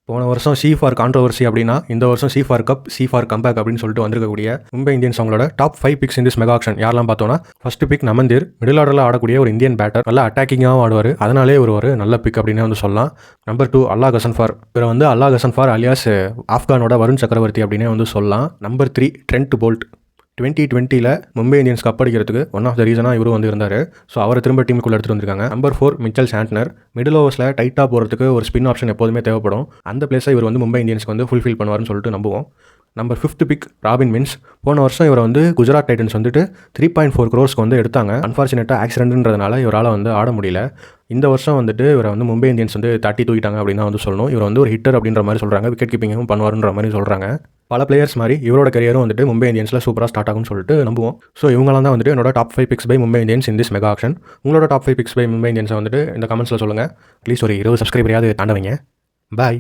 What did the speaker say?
போன வருஷம் C for controversy அப்படின்னா இந்த வருஷம் C for cup, C for comeback அப்படின்னு சொல்லிட்டு வந்திருக்கக்கூடிய மும்பை இந்தியன்ஸ் அவங்களோட top 5 picks in this mega auction யாரெல்லாம் பார்த்தோன்னா, ஃபர்ஸ்ட் பிக் நமந்தீர். மிடில் ஆர்டரில் ஆடக்கூடிய ஒரு இந்தியன் பேட்டர், நல்லா அட்டாக்கிங்காகவும் ஆடுவார். அதனாலே ஒரு நல்ல பிக் அப்படின்னு வந்து சொல்லலாம். நம்பர் 2 அல்லா கசன்ஃபார். இவர் வந்து அல்லா கசன்ஃபார் அலியாஸ் ஆப்கானோட வருண் சக்கரவர்த்தி அப்படின்னே வந்து சொல்லலாம். Number 3 Trent Boult. 2020 Mumbai Indians cup அடிக்கிறதுக்கு ஒன் ஆஃப் த ரீசனாக இவரும் வந்து இருந்தார். ஸோ அவரை திரும்ப டீமுக்குள்ளே எடுத்துகிட்டு வந்திருக்காங்க. Number 4 Mitchell Santner. மிடில் ஓவர்ஸில் டைட்டாக போகிறதுக்கு ஒரு ஸ்பின் ஆப்ஷன் எப்போதுமே தேவைப்படும். அந்த பிளேஸை இவர் வந்து மும்பை இந்தியன்ஸ்க்கு வந்து ஃபுல்ஃபில் பண்ணுவார்னு சொல்லிட்டு நம்புவோம். Number 5th pick Robin Minz. போன வருஷம் இவரை வந்து குஜராத் டைட்டன்ஸ் வந்துட்டு 3.4 crores வந்து எடுத்தாங்க. அன்ஃபார்ச்சுனேட்டாக ஆக்சிடென்ட்ன்றதுனால இவரால் வந்து ஆட முடியல. இந்த வருஷம் வந்துட்டு இவரை வந்து மும்பை இந்தியன்ஸ் வந்து தட்டி தூக்கிட்டாங்க அப்படின்னு தான் வந்து சொல்லணும். இவர் வந்து ஒரு ஹிட்டர் அப்படின்ற மாதிரி சொல்கிறாங்க. விக்கெட் கீப்பிங்கும் பண்ணுவாருன்ற மாதிரி சொல்கிறாங்க. பல பிளேயர்ஸ் மாதிரி இவரோட கரியரும் வந்துட்டு மும்பை இந்தியன்ஸில் சூப்பராக ஸ்டார்ட் ஆகும்னு சொல்லிட்டு நம்புவோம். ஸோ இவங்களாம் தான் வந்துட்டு என்னோட top 5 picks by Mumbai Indians in this mega auction. உங்களோட டாப் 5 பிக்ஸ் பை மும்பை இந்தியன்ஸை வந்துட்டு இந்த கமெண்ட்ஸில் சொல்லுங்கள். ப்ளீஸ் ஒரு 20 சப்ஸ்கிரைபரையாவது தாண்டவங்க. பாய்.